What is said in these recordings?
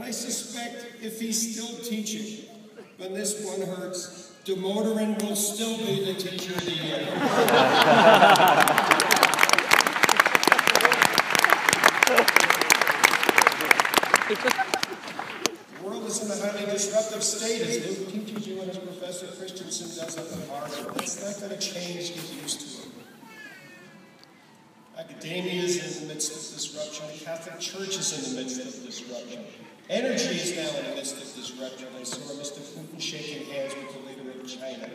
I suspect if he's still teaching, when this one hurts, DeMotorin will still be the teacher of the year. The world is in a highly disruptive state, as Luke teaches you and as Professor Christensen does up at Harvard. That's not going to change, get used to it. Academia is in the midst of disruption. The Catholic Church is in the midst of disruption. Energy is now in the midst of disruption. I saw Mr. Putin shaking hands with the leader of China.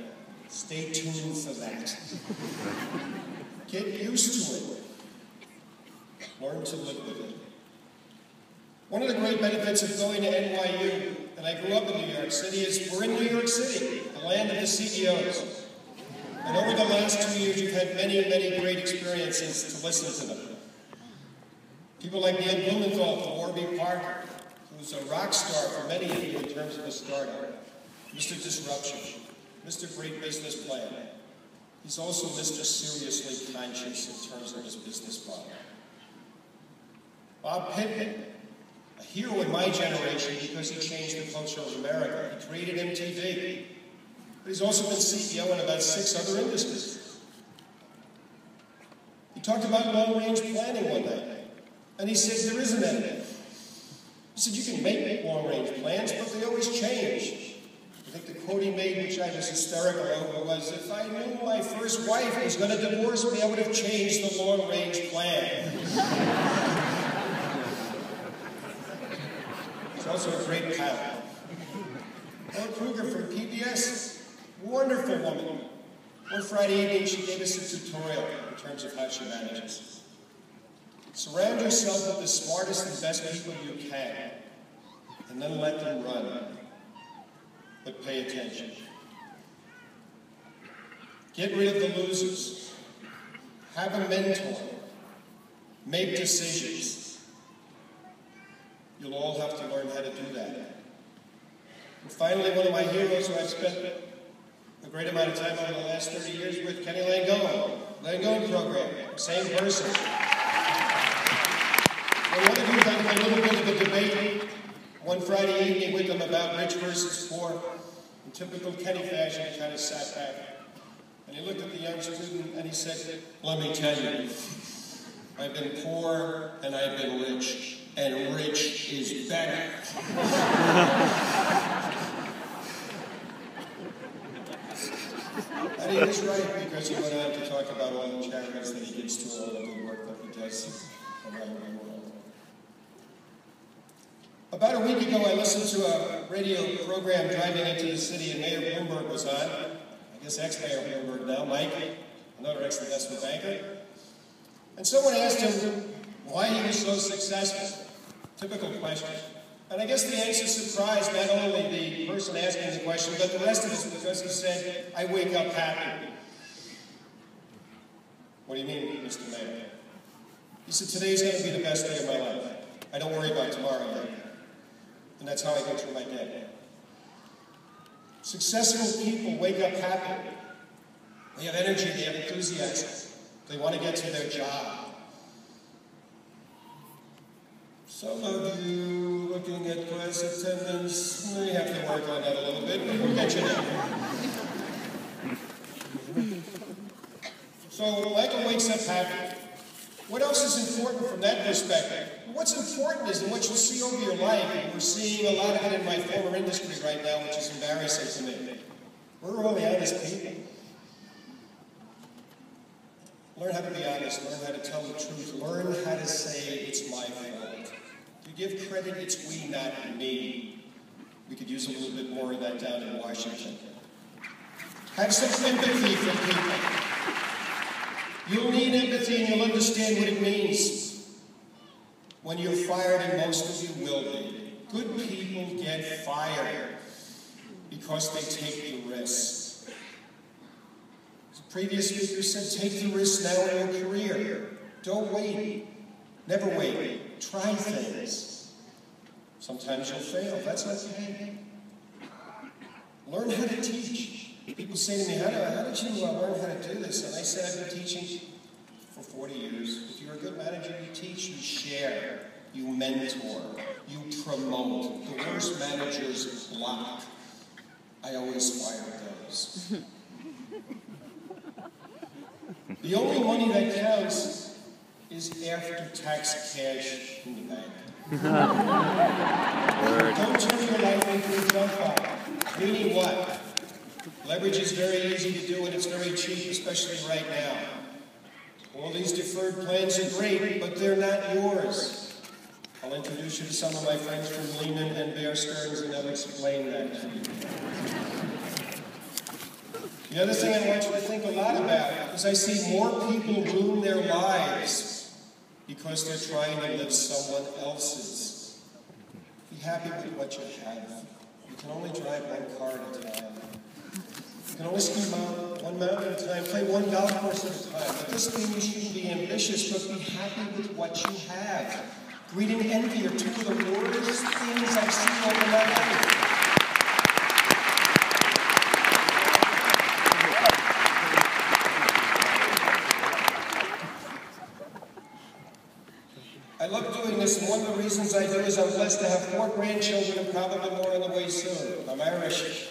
Stay tuned for that. Get used to it. Learn to live with it. One of the great benefits of going to NYU, and I grew up in New York City, is we're in New York City, the land of the CEOs. And over the last 2 years, you've had many, many great experiences to listen to them. People like Neil Blumenthal from Warby Parker, who's a rock star for many of you in terms of a startup. Mr. Disruption, Mr. Great Business Plan. He's also Mr. Seriously Conscious in terms of his business model. Bob Pittman, a hero in my generation because he changed the culture of America. He created MTV. But he's also been CEO in about 6 other industries. He talked about long-range planning one night, and he said there isn't any. He said you can make long-range plans, but they always change. I think the quote he made, which I was hysterical over, was, if I knew my first wife was going to divorce me, I would have changed the long-range plan. He's also a great pilot. Ellen Kruger from PBS. Wonderful woman. One Friday evening, she gave us a tutorial in terms of how she manages. Surround yourself with the smartest and best people you can, and then let them run. But pay attention. Get rid of the losers. Have a mentor. Make decisions. You'll all have to learn how to do that. And finally, one of my heroes who I've spent a great amount of time over the last 30 years with, Kenny Langone. Langone program, same person. Well, one of you had a little bit of a debate one Friday evening with him about rich versus poor. In typical Kenny fashion, he kind of sat back. And he looked at the young student and he said, let me tell you, I've been poor and I've been rich. And rich is better. And he was right, because he went on to talk about all the charities that he gives to, all the good work that he does around the world. About a week ago, I listened to a radio program driving into the city, and Mayor Bloomberg was on. I guess ex-Mayor Bloomberg now, Mike, another ex-investment banker. And someone asked him why he was so successful. Typical question. And I guess the answer surprised not only the person asking the question, but the rest of us, because he said, I wake up happy. What do you mean, Mr. Mayor? He said, today's going to be the best day of my life. I don't worry about tomorrow yet. And that's how I go through my day. Successful people wake up happy. They have energy, they have enthusiasm. They want to get to their job. Some of you looking at class attendance may have to work on that a little bit, but we'll get you there. So Michael wakes up happy. What else is important from that perspective? What's important is, and what you'll see over your life, and we're seeing a lot of it in my former industry right now, which is embarrassing to me. We're really honest people. Learn how to be honest, learn how to tell the truth, learn how to say it's my fault. To give credit, it's we, not me. We could use a little bit more of that down in Washington. Have some empathy for people. You'll need empathy and you'll understand what it means when you're fired, and most of you will be. Good people get fired because they take the risk. As the previous speaker said, take the risk now in your career. Don't wait. Never wait. Try things. Sometimes you'll fail. That's okay. Learn how to teach. People say to me, how did you learn how to do this? And I said, I've been teaching for 40 years. If you're a good manager, you teach, you share. you mentor, you promote. The worst managers block. I always fire those. The only money that counts is after-tax cash in the bank. Don't turn your life into a junk pile. Meaning what? Leverage is very easy to do and it's very cheap, especially right now. All these deferred plans are great, but they're not yours. I'll introduce you to some of my friends from Lehman and Bear Stearns and they'll explain that to you. The other thing I want you to think a lot about is I see more people ruin their lives because they're trying to live someone else's. Be happy with what you have. You can only drive one car at a time. You can only ski one mountain at a time, play one golf course at a time. That doesn't mean you shouldn't be ambitious, but be happy with what you have. Greed and envy are two of the worst things I've seen over my life. I love doing this, and one of the reasons I do is I'm blessed to have 4 grandchildren and probably more on the way soon. I'm Irish.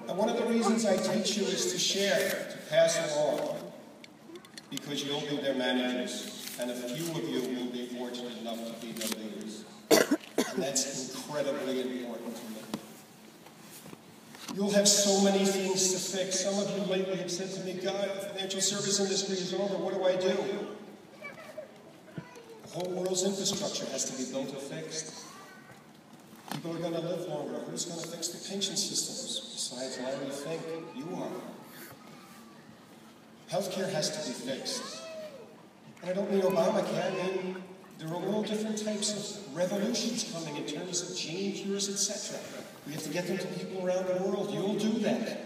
And one of the reasons I teach you is to share, to pass along, because you'll be their managers, and a few of you will be fortunate enough to be their leaders. And that's incredibly important to me. You'll have so many things to fix. Some of you lately have said to me, God, the financial service industry is over. What do I do? The whole world's infrastructure has to be built and fixed. People are going to live longer. Who's going to fix the pension systems? Besides Larry Fink, you are. Healthcare has to be fixed. And I don't mean Obamacare. I mean, there are all different types of revolutions coming in terms of gene cures, etc. We have to get them to people around the world. You'll do that.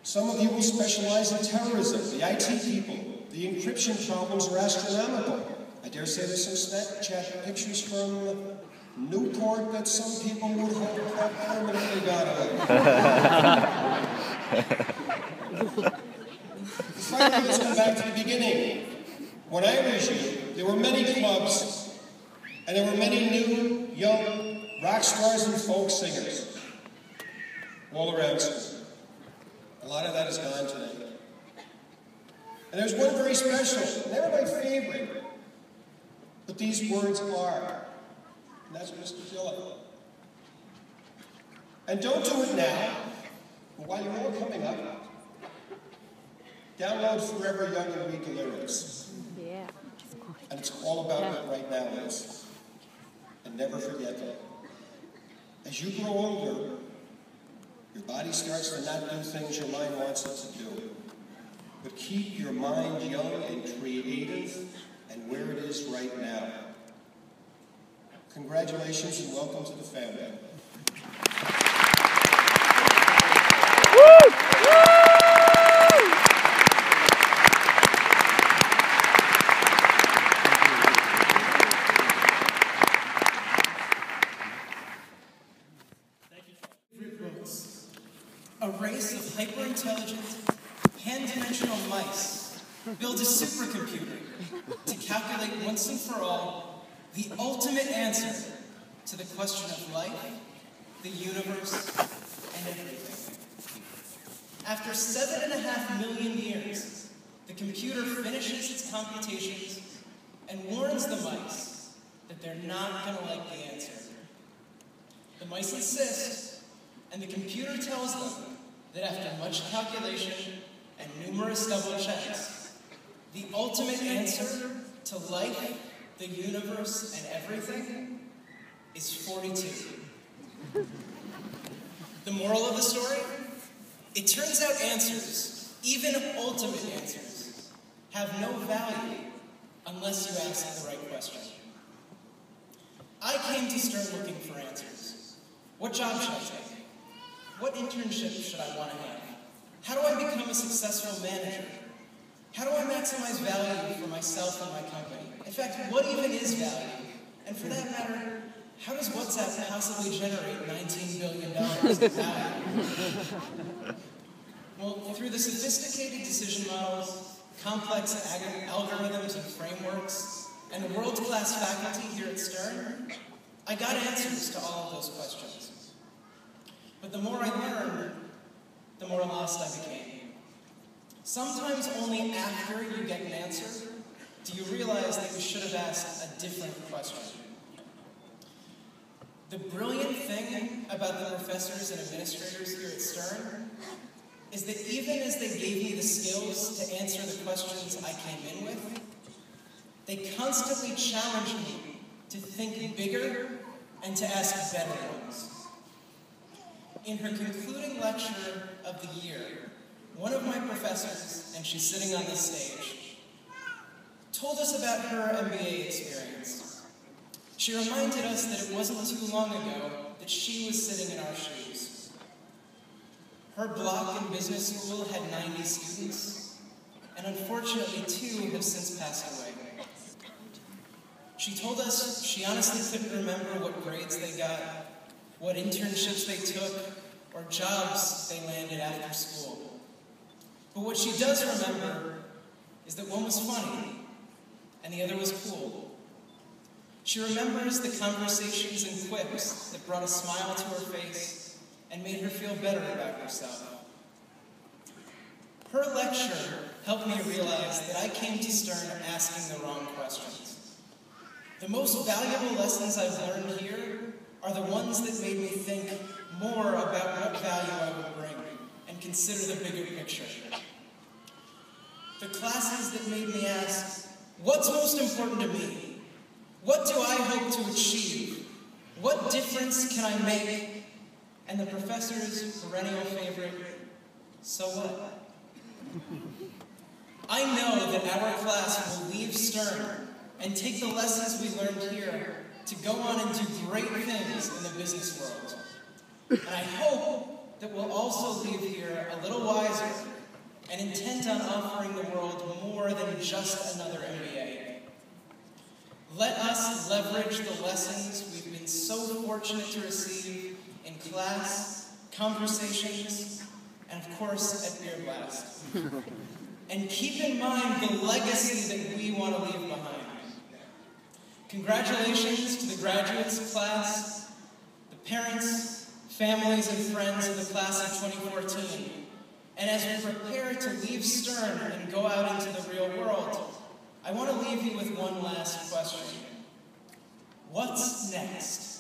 Some of you will specialize in terrorism, the IT people. The encryption problems are astronomical. I dare say there's some Snapchat pictures from Newport that some people would hope have permanently got away. Finally, let's go back to the beginning. When I was young, there were many clubs, and there were many new, young rock stars and folk singers all around school. A lot of that is gone today. And there's one very special, never my favorite, but these words are, and that's Mr. Phillip. And don't do it now, but while you're all coming up, download Forever Young and read the lyrics. Yeah. And it's all about what right now is. And never forget that. As you grow older, your body starts to not do things your mind wants it to do. But keep your mind young and creative and where it is right now. Congratulations and welcome to the family. A race of hyper-intelligent, pan-dimensional mice build a supercomputer to calculate once and for all the ultimate answer to the question of life, the universe, and everything. After 7.5 million years, the computer finishes its computations and warns the mice that they're not going to like the answer. The mice insist, and the computer tells them that after much calculation and numerous double checks, the ultimate answer to life, the universe, and everything is 42. The moral of the story? It turns out answers, even ultimate answers, have no value unless you ask the right question. I came to Stern looking for answers. What job should I take? What internship should I want to have? How do I become a successful manager? How do I maximize value for myself and my company? In fact, what even is value? And for that matter, how does WhatsApp possibly generate $19 billion in value? Well, if through the sophisticated decision models, complex algorithms and frameworks, and world-class faculty here at Stern, I got answers to all of those questions. But the more I learned, the more lost I became. Sometimes only after you get an answer do you realize that you should have asked a different question. The brilliant thing about the professors and administrators here at Stern is that even as they gave me the skills to answer the questions I came in with, they constantly challenged me to think bigger and to ask better ones. In her concluding lecture of the year, one of my professors, and she's sitting on this stage, told us about her MBA experience. She reminded us that it wasn't too long ago that she was sitting in our shoes. Her block in business school had 90 students, and unfortunately 2 have since passed away. She told us she honestly couldn't remember what grades they got, what internships they took, or jobs they landed after school. But what she does remember is that one was funny, and the other was cool. She remembers the conversations and quips that brought a smile to her face and made her feel better about herself. Her lecture helped me realize that I came to Stern asking the wrong questions. The most valuable lessons I've learned here are the ones that made me think more about what value I would bring and consider the bigger picture. The classes that made me ask, what's most important to me? What do I hope to achieve? What difference can I make? And the professor's perennial favorite, so what? I know that our class will leave Stern and take the lessons we learned here to go on and do great things in the business world. And I hope that we'll also leave here a little wiser and intent on offering the world more than just another MBA. Let us leverage the lessons we've been so fortunate to receive in class, conversations, and of course at Beer Blast. And keep in mind the legacy that we want to leave behind. Congratulations to the graduates class, the parents, families, and friends of the class of 2014. And as we prepare to leave Stern and go out into the real world, I want to leave you with one last question. What's next?